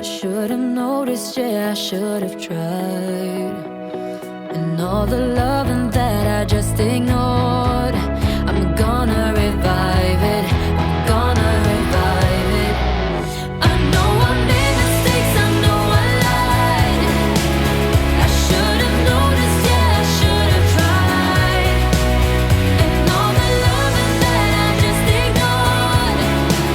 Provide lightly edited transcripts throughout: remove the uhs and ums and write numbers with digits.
I should have noticed, yeah, I should have tried. And all the loving that I just ignored, I'm gonna revive it, I'm gonna revive it. I know I made mistakes, I know I lied. I should have noticed, yeah, I should have tried. And all the loving that I just ignored,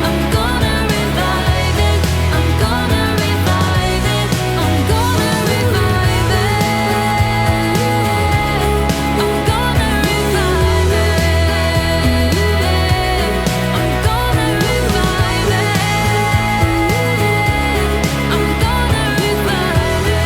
I'm gonna revive it, I'm gonna revive it, I'm gonna revive it. I'm gonna revive it. I'm gonna revive it. I'm gonna revive it.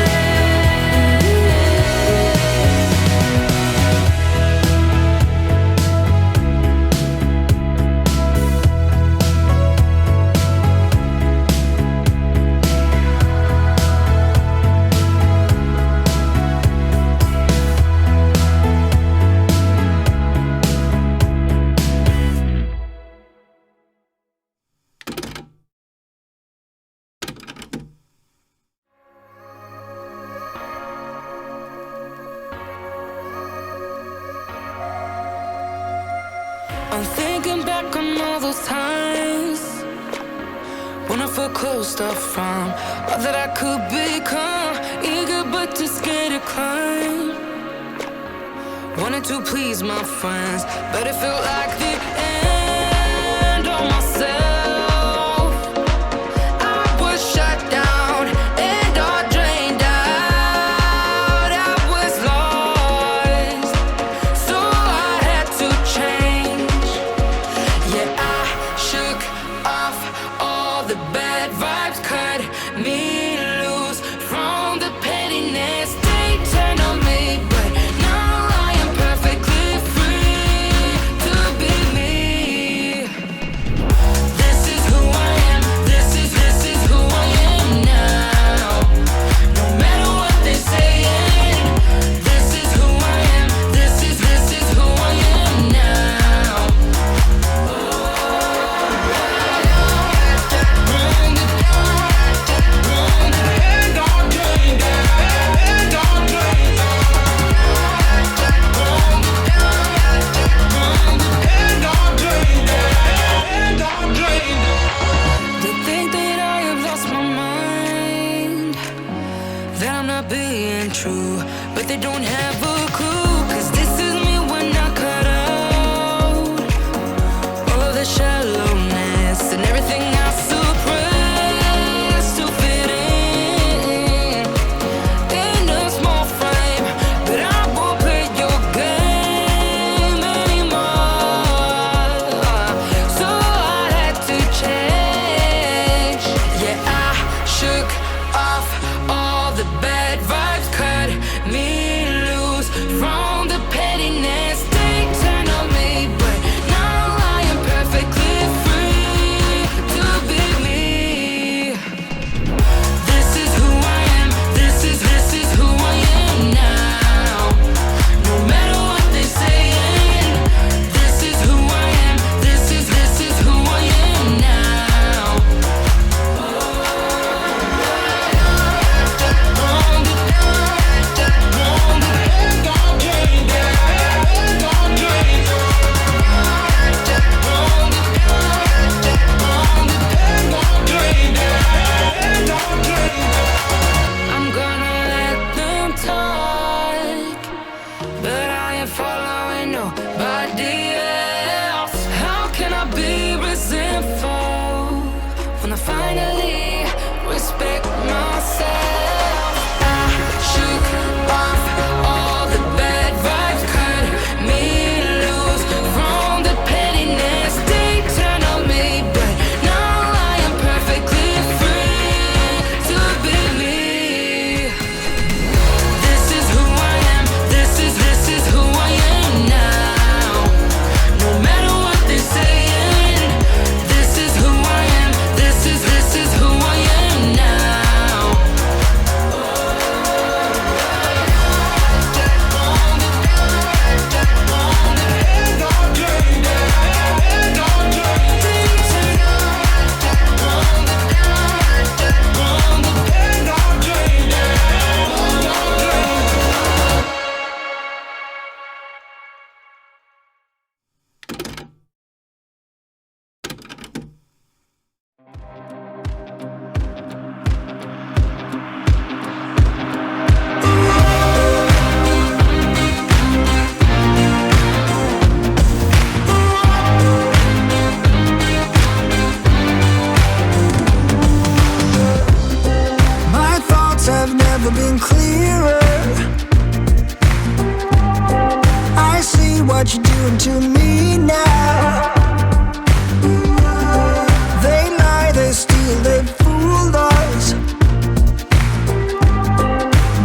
I'm thinking back on all those times when I felt closed off from all that I could become, eager but too scared to climb. Wanted to please my friends, but it felt like the end of myself. I was shut down and all drained out. I was lost, so I had to change. Yeah, I shook off all the bad vibes, cut me loose from the pettiness they turned on me. But now I am perfectly free to be me. This is who I am. This is who I am now. No matter what they're saying, this is who I am. This is who I am now. They think that I have lost my mind, that I'm not being true, but they don't have a clue. 'Cause this is me when I cut out all the shallowness and everything I suppressed to fit in a small frame. But I won't play your game anymore, so I had to change. Yeah, I shook off all the bad vibes, cut me loose never been clearer. I see what you're doing to me now. They lie, they steal, they fooled us.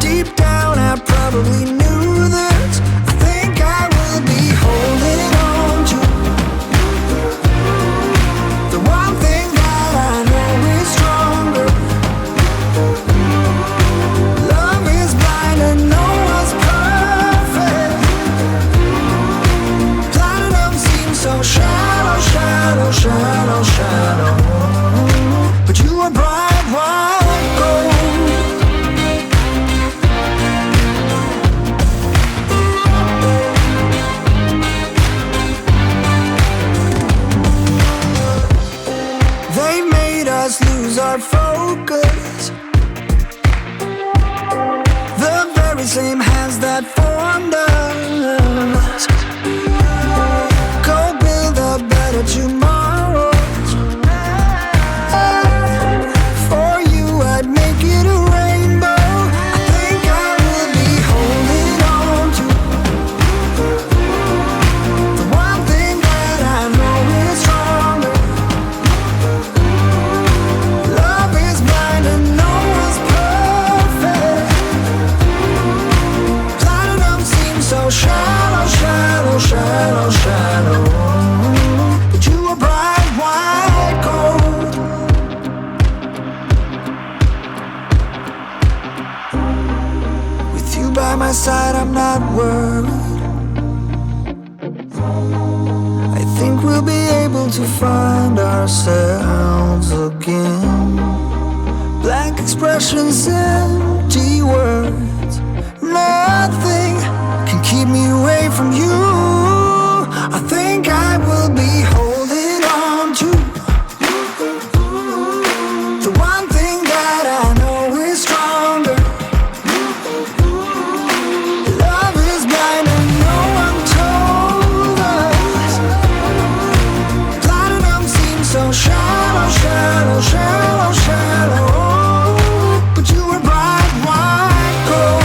Deep down I probably knew this. I think I will be holding on to the one thing that I know is stronger. Love is blind and no one's perfect. Platinum seems so shallow, shallow, shallow, shallow. But you are bright white gold. They made us lose our focus. The very same hands that formed us. Go build a better tomorrow. For you I'd make it a rainbow. I think I will be holding on to the one thing that I know is stronger. Love is blind and no one's perfect. Platinum seems so shallow, shallow, shallow, shallow. But you are bright white gold. With you by my side I'm not worried. I think we'll be able to find ourselves again. Blank expressions, empty words. Nothing can keep me away from you. I think I will be holding on to the one thing that I know is stronger. Love is blind and no one told us. Platinum seems so shallow, shallow, shallow, shallow. But you were bright white gold.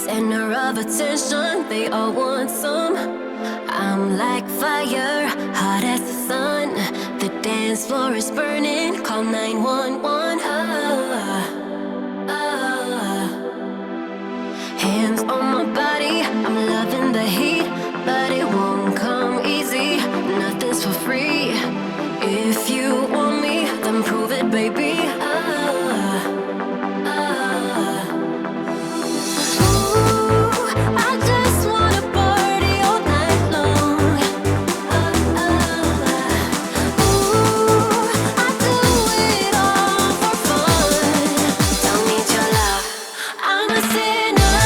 Center of attention, they all want some. I'm like fire, hot as the sun. The dance floor is burning, call 911. Hands on my body, I'm loving the heat, but it won't come easy. Nothing's for free. If you want me, then prove it, baby. I just wanna party all night long. I do it all for fun. Don't need your love. I'm a sinner.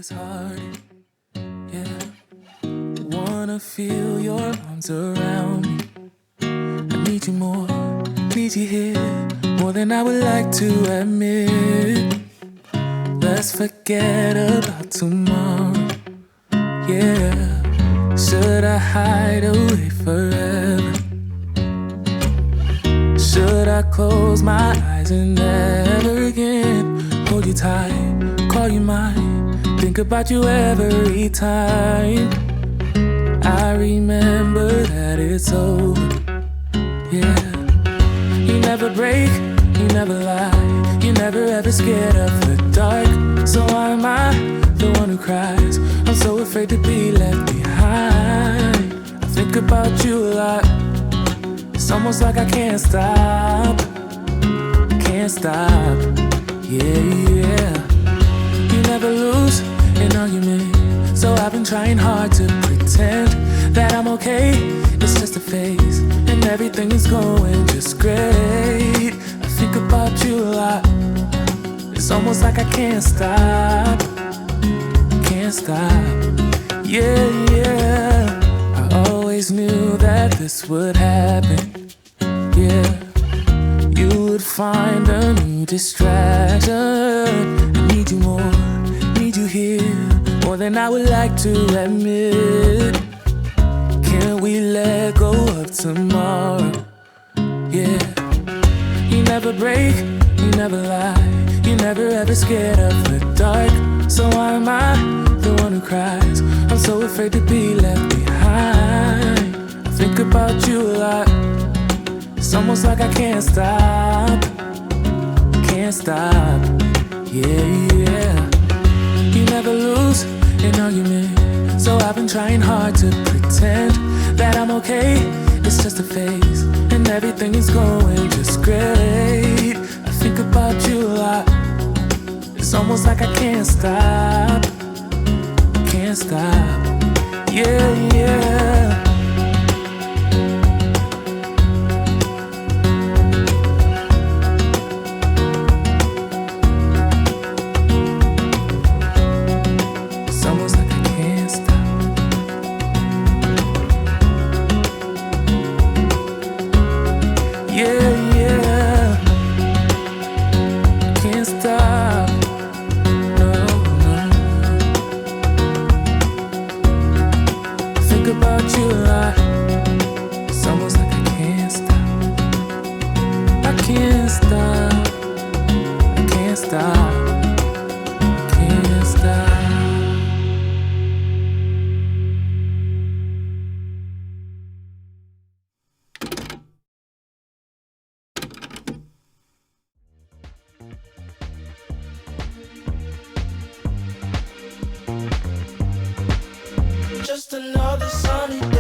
this heart, yeah. Wanna feel your arms around me. I need you more, need you here, more than I would like to admit. Let's forget about tomorrow, yeah. Should I hide away forever? Should I close my eyes and never again hold you tight, call you mine, think about you every time? I remember that it's over, yeah. You never break, you never lie, you never ever scared of the dark. So why am I the one who cries? I'm so afraid to be left behind. I think about you a lot. It's almost like I can't stop, yeah. You never lose an argument, so I've been trying hard to pretend that I'm okay. It's just a phase, and everything is going just great. I think about you a lot. It's almost like I can't stop, yeah. I always knew that this would happen, yeah. You would find a new distraction. I need you more, need you here, more than I would like to admit. Can we let go of tomorrow, yeah. You never break, you never lie, you never ever scared of the dark. So why am I the one who cries? I'm so afraid to be left behind. I think about you a lot. It's almost like I can't stop, yeah. You never lose an argument, so I've been trying hard to pretend that I'm okay. It's just a phase, and everything is going just great. I think about you a lot. It's almost like I can't stop, yeah. Just another sunny day.